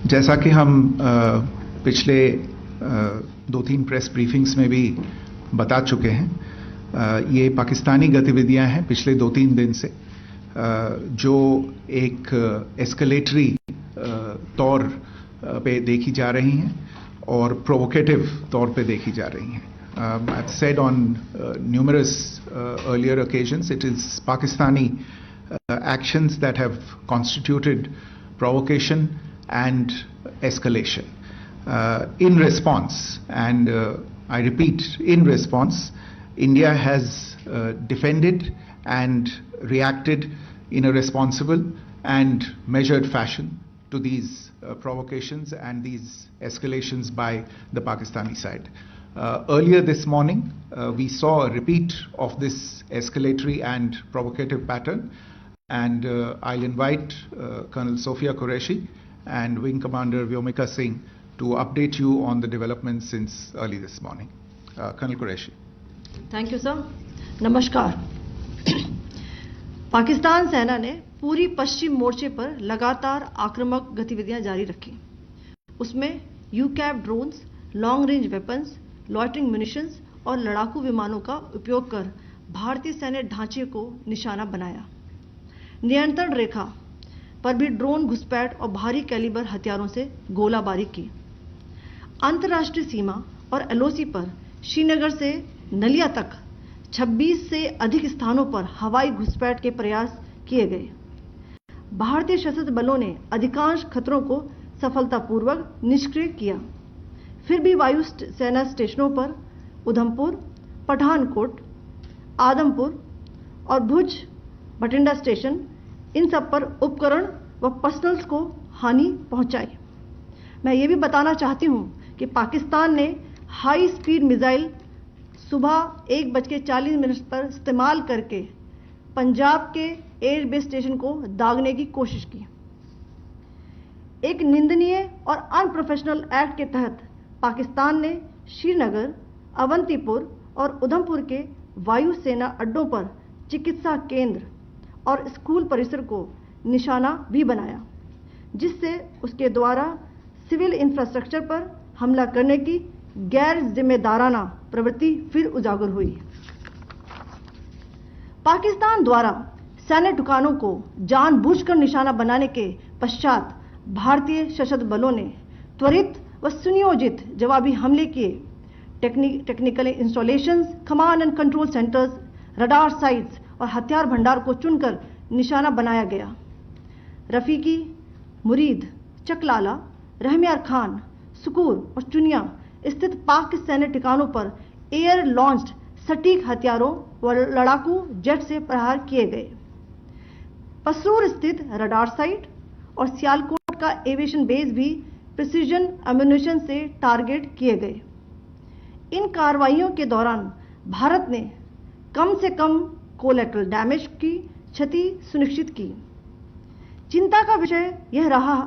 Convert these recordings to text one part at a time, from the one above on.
जैसा कि हम पिछले 2-3 प्रेस ब्रीफिंग्स में भी बता चुके हैं, ये पाकिस्तानी गतिविधियां हैं पिछले 2-3 दिन से, जो एक एस्केलेटरी तौर पे देखी जा रही हैं और प्रोवोकेटिव तौर पे देखी जा रही हैं. I've said on numerous earlier occasions, it is Pakistani actions that have constituted provocation and escalation. In response, and I repeat, in response, India has defended and reacted in a responsible and measured fashion to these provocations and these escalations by the Pakistani side. Earlier this morning, we saw a repeat of this escalatory and provocative pattern, and I'll invite Colonel Sophia Qureshi and Wing Commander Vyomika Singh to update you on the developments since early this morning. Colonel Qureshi. Thank you sir. नमस्कार. पाकिस्तान सेना ने पूरी पश्चिम मोर्चे पर लगातार आक्रामक गतिविधियां जारी रखी. उसमें यूकैप drones, long range weapons, loitering munitions और लड़ाकू विमानों का उपयोग कर भारतीय सैन्य ढांचे को निशाना बनाया. नियंत्रण रेखा पर भी ड्रोन घुसपैठ और भारी कैलिबर हथियारों से गोलाबारी की. अंतर्राष्ट्रीय सीमा और एलओसी पर श्रीनगर से नलिया तक 26 से अधिक स्थानों पर हवाई घुसपैठ के प्रयास किए गए. भारतीय सशस्त्र बलों ने अधिकांश खतरों को सफलतापूर्वक निष्क्रिय किया. फिर भी वायु सेना स्टेशनों पर उधमपुर, पठानकोट, आदमपुर और भुज बठिंडा स्टेशन, इन सब पर उपकरण व पर्सनल्स को हानि पहुंचाई. मैं ये भी बताना चाहती हूं कि पाकिस्तान ने हाई स्पीड मिसाइल सुबह 1:40 पर इस्तेमाल करके पंजाब के एयरबेस स्टेशन को दागने की कोशिश की. एक निंदनीय और अनप्रोफेशनल एक्ट के तहत पाकिस्तान ने श्रीनगर, अवंतीपुर और उधमपुर के वायु सेना अड्डों पर चिकित्सा केंद्र और स्कूल परिसर को निशाना भी बनाया, जिससे उसके द्वारा सिविल इंफ्रास्ट्रक्चर पर हमला करने की गैर जिम्मेदाराना प्रवृत्ति फिर उजागर हुई. पाकिस्तान द्वारा सैन्य ठिकानों को जानबूझकर निशाना बनाने के पश्चात भारतीय सशस्त्र बलों ने त्वरित व सुनियोजित जवाबी हमले किए. Technical installations, command and control centres, radar sites और हथियार भंडार को चुनकर निशाना बनाया गया. रफीकी, मुरीद, चकलाला, रहमियार खान, सुकूर और चुनिया स्थित पाक सैन्य ठिकानों पर एयर लॉन्च्ड सटीक हथियारों व लड़ाकू जेट से प्रहार किए गए. पसरूर स्थित रडार साइट और सियालकोट का एविएशन बेस भी प्रिसीजन एम्यूनिशन से टारगेट किए गए. इन कार्रवाइयों के दौरान भारत ने कम से कम कोलैटरल डैमेज की क्षति सुनिश्चित की. चिंता का विषय यह रहा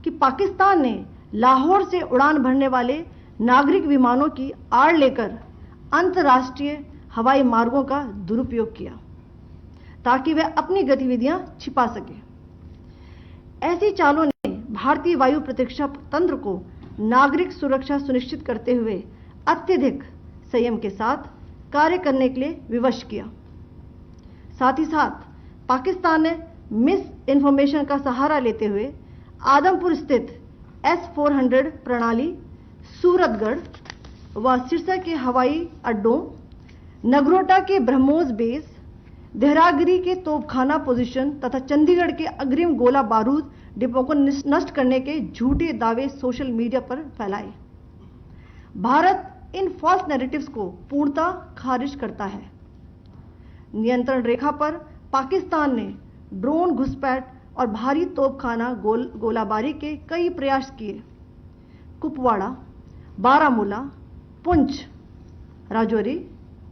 कि पाकिस्तान ने लाहौर से उड़ान भरने वाले नागरिक विमानों की आड़ लेकर अंतर्राष्ट्रीय हवाई मार्गों का दुरुपयोग किया ताकि वह अपनी गतिविधियां छिपा सके. ऐसी चालों ने भारतीय वायु प्रतिरक्षा तंत्र को नागरिक सुरक्षा सुनिश्चित करते हुए अत्यधिक संयम के साथ कार्य करने के लिए विवश किया. साथ ही साथ पाकिस्तान ने मिस इन्फॉर्मेशन का सहारा लेते हुए आदमपुर स्थित S-400 प्रणाली, सूरतगढ़ व सिरसा के हवाई अड्डों, नगरोटा के ब्रह्मोस बेस, देहरागिरी के तोपखाना पोजीशन तथा चंडीगढ़ के अग्रिम गोला बारूद डिपो को नष्ट करने के झूठे दावे सोशल मीडिया पर फैलाए. भारत इन फॉल्स नैरेटिव्स को पूर्णतः खारिज करता है. नियंत्रण रेखा पर पाकिस्तान ने ड्रोन घुसपैठ और भारी तोपखाना गोलाबारी के कई प्रयास किए. कुपवाड़ा, बारामूला, पुंछ, राजौरी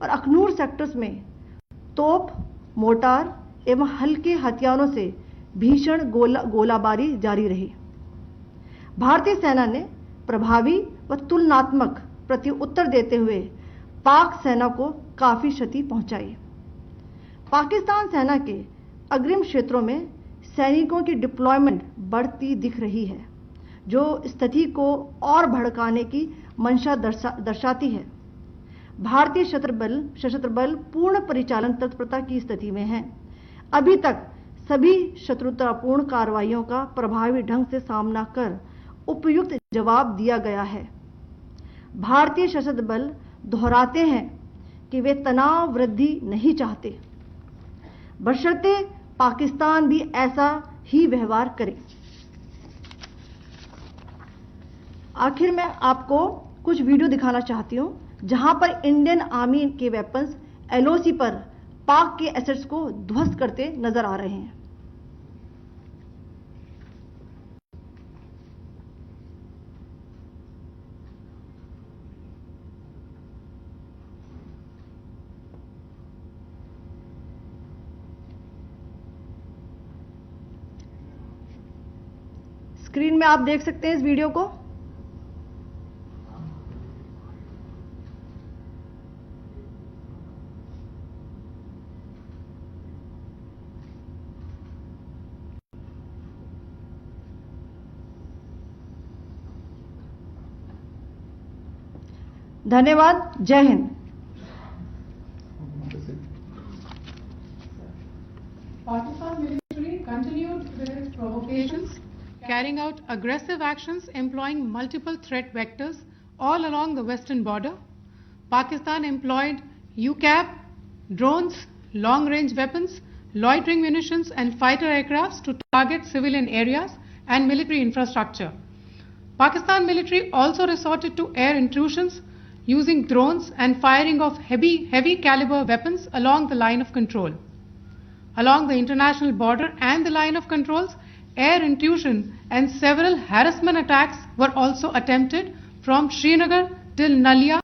और अखनूर सेक्टर्स में तोप, मोर्टार एवं हल्के हथियारों से भीषण गोलाबारी जारी रही. भारतीय सेना ने प्रभावी व तुलनात्मक प्रत्युत्तर देते हुए पाक सेना को काफी क्षति पहुंचाई. पाकिस्तान सेना के अग्रिम क्षेत्रों में सैनिकों की डिप्लॉयमेंट बढ़ती दिख रही है, जो स्थिति को और भड़काने की मंशा दर्शाती है। भारतीय सशस्त्र बल पूर्ण परिचालन तत्परता की स्थिति में है। अभी तक सभी शत्रुतापूर्ण कार्रवाइयों का प्रभावी ढंग से सामना कर उपयुक्त जवाब दिया गया है। भारतीय सशस्त्र बल दोहराते हैं कि वे तनाव वृद्धि नहीं चाहते, बशर्ते पाकिस्तान भी ऐसा ही व्यवहार करे। आखिर में आपको कुछ वीडियो दिखाना चाहती हूं जहां पर इंडियन आर्मी के वेपन्स एलओसी पर पाक के एसेट्स को ध्वस्त करते नजर आ रहे हैं। स्क्रीन में आप देख सकते हैं इस वीडियो को। धन्यवाद। जय Hind. Pakistan military continued with its provocations, carrying out aggressive actions employing multiple threat vectors all along the western border. Pakistan employed UCAV, drones, long-range weapons, loitering munitions and fighter aircrafts to target civilian areas and military infrastructure. Pakistan military also resorted to air intrusions using drones and firing of heavy caliber weapons along the line of control. Along the international border and the line of controls, air intrusion and several harassment attacks were also attempted from Srinagar till Nalia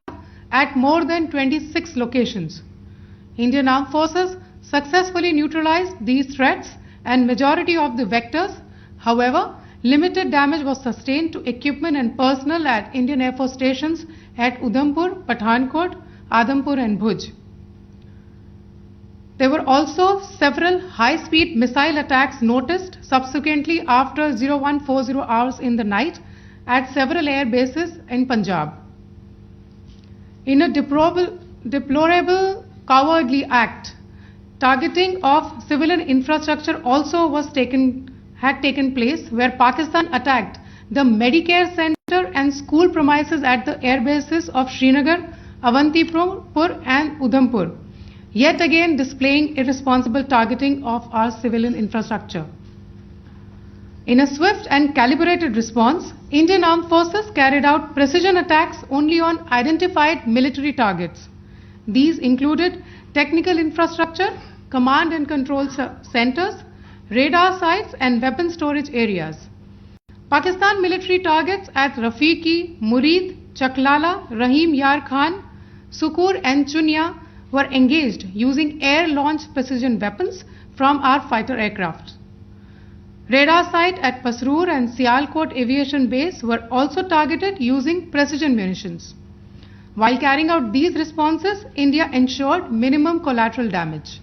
at more than 26 locations. Indian Armed Forces successfully neutralized these threats and majority of the vectors. However, limited damage was sustained to equipment and personnel at Indian Air Force stations at Udhampur, Pathankot, Adampur and Bhuj. There were also several high-speed missile attacks noticed subsequently after 0140 hours in the night at several air bases in Punjab. In a deplorable cowardly act, targeting of civilian infrastructure also had taken place, where Pakistan attacked the Medicare Center and school premises at the air bases of Srinagar, Avantipur and Udhampur, yet again displaying irresponsible targeting of our civilian infrastructure. In a swift and calibrated response, Indian Armed Forces carried out precision attacks only on identified military targets. These included technical infrastructure, command and control centers, radar sites and weapon storage areas. Pakistan military targets at Rafiqi, Murid, Chaklala, Rahim Yar Khan, Sukur and Chunya were engaged using air-launched precision weapons from our fighter aircraft. Radar site at Pasroor and Sialkot Aviation Base were also targeted using precision munitions. While carrying out these responses, India ensured minimum collateral damage.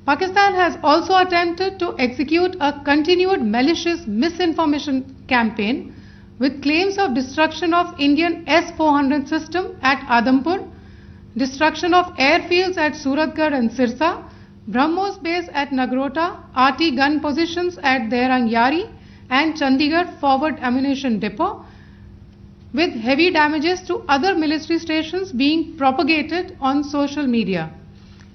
Pakistan has also attempted to execute a continued malicious misinformation campaign with claims of destruction of Indian S-400 system at Adampur, destruction of airfields at Suratgarh and Sirsa, BrahMos base at Nagrota, RT gun positions at Derang Yari and Chandigarh forward ammunition depot, with heavy damages to other military stations being propagated on social media.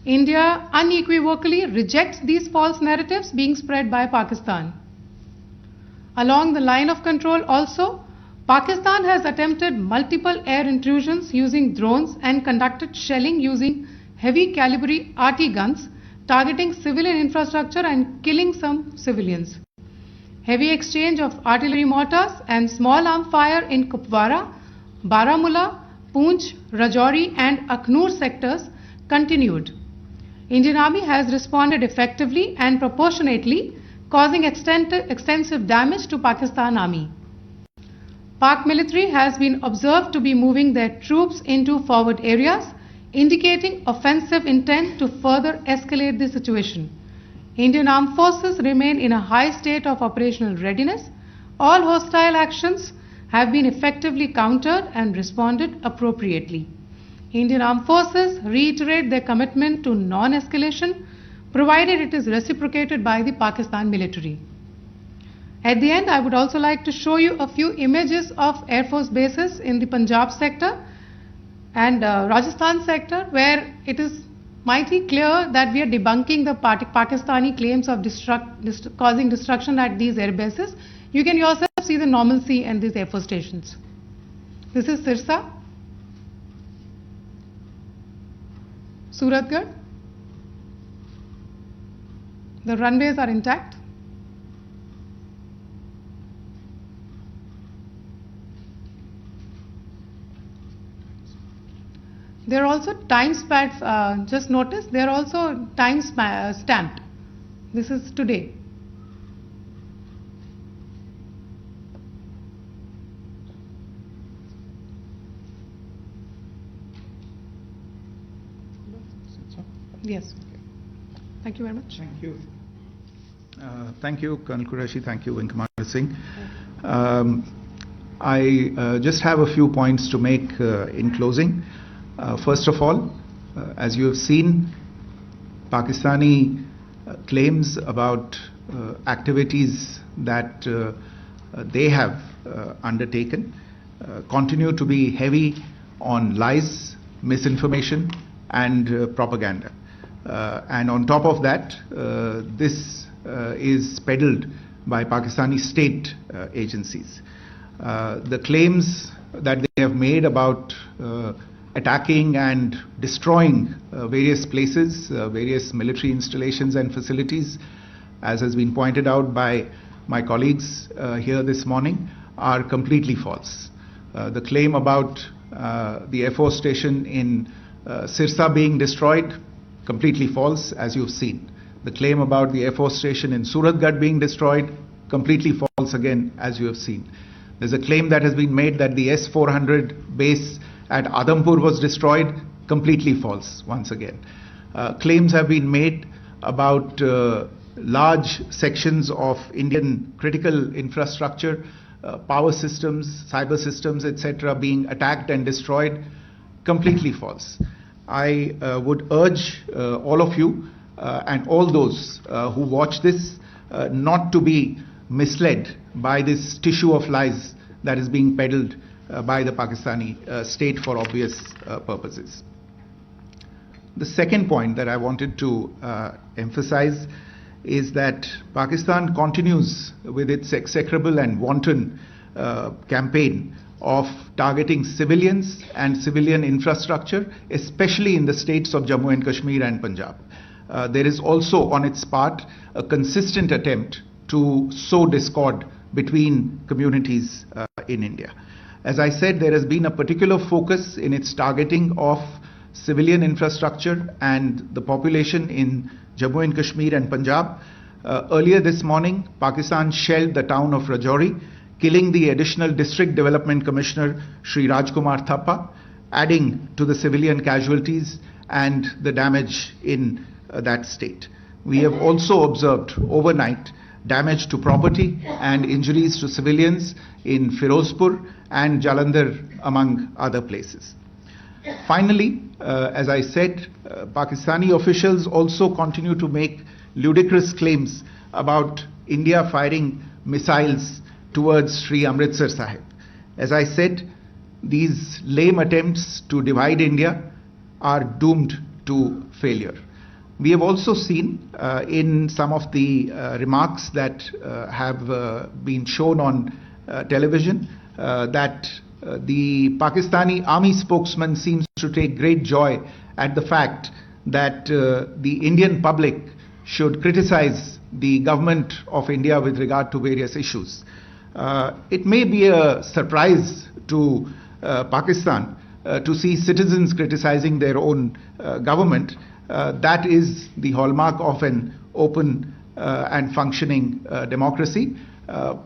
India unequivocally rejects these false narratives being spread by Pakistan. Along the line of control also, Pakistan has attempted multiple air intrusions using drones and conducted shelling using heavy caliber RT guns, targeting civilian infrastructure and killing some civilians. Heavy exchange of artillery mortars and small arm fire in Kupwara, Baramulla, Poonch, Rajouri and Akhnur sectors continued. Indian Army has responded effectively and proportionately, causing extensive damage to Pakistan Army. Pak military has been observed to be moving their troops into forward areas, indicating offensive intent to further escalate the situation. Indian Armed Forces remain in a high state of operational readiness. All hostile actions have been effectively countered and responded appropriately. Indian Armed Forces reiterate their commitment to non-escalation, provided it is reciprocated by the Pakistan military. At the end, I would also like to show you a few images of Air Force bases in the Punjab sector and Rajasthan sector, where it is mighty clear that we are debunking the Pakistani claims of causing destruction at these air bases. You can yourself see the normalcy in these Air Force stations. This is Sirsa, Suratgarh. The runways are intact. There are also time pads, just notice, they are also time stamped. This is today. Yes. Thank you very much. Thank you. Thank you, Colonel Qureshi. Thank you, Wing Commander Singh. I just have a few points to make in closing. First of all, as you have seen, Pakistani claims about activities that they have undertaken continue to be heavy on lies, misinformation, and propaganda. And on top of that, this is peddled by Pakistani state agencies. The claims that they have made about attacking and destroying various places, various military installations and facilities, as has been pointed out by my colleagues here this morning, are completely false. The claim about the Air Force station in Sirsa being destroyed, completely false, as you've seen. The claim about the Air Force station in Suratgarh being destroyed, completely false again, as you have seen. There's a claim that has been made that the S-400 base at Adampur was destroyed, completely false once again. Claims have been made about large sections of Indian critical infrastructure, power systems, cyber systems, etc. being attacked and destroyed, completely false. I would urge all of you and all those who watch this not to be misled by this tissue of lies that is being peddled by the Pakistani state for obvious purposes. The second point that I wanted to emphasize is that Pakistan continues with its execrable and wanton campaign of targeting civilians and civilian infrastructure, especially in the states of Jammu and Kashmir and Punjab. There is also on its part a consistent attempt to sow discord between communities in India. As I said, there has been a particular focus in its targeting of civilian infrastructure and the population in Jammu and Kashmir and Punjab. Earlier this morning, Pakistan shelled the town of Rajouri, killing the additional District Development Commissioner, Shri Rajkumar Thappa, adding to the civilian casualties and the damage in that state. We have also observed overnight damage to property and injuries to civilians in Firozpur and Jalandhar, among other places. Finally, as I said, Pakistani officials also continue to make ludicrous claims about India firing missiles towards Sri Amritsar Sahib. As I said, these lame attempts to divide India are doomed to failure. We have also seen in some of the remarks that have been shown on television that the Pakistani army spokesman seems to take great joy at the fact that the Indian public should criticize the government of India with regard to various issues. It may be a surprise to Pakistan to see citizens criticizing their own government. That is the hallmark of an open and functioning democracy.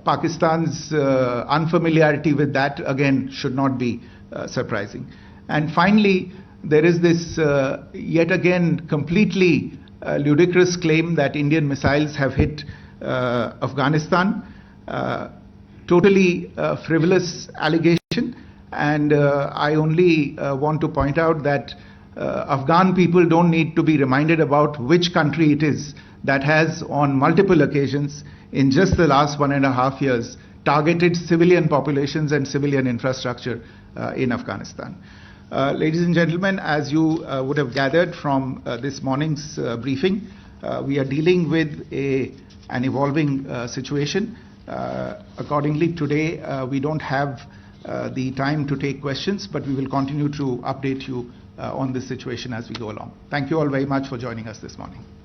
Pakistan's unfamiliarity with that, again, should not be surprising. And finally, there is this yet again completely ludicrous claim that Indian missiles have hit Afghanistan. totally frivolous allegation, and I only want to point out that Afghan people don't need to be reminded about which country it is that has on multiple occasions in just the last 1.5 years targeted civilian populations and civilian infrastructure in Afghanistan. Ladies and gentlemen, as you would have gathered from this morning's briefing, we are dealing with an evolving situation. Accordingly, today we don't have the time to take questions, but we will continue to update you on this situation as we go along. Thank you all very much for joining us this morning.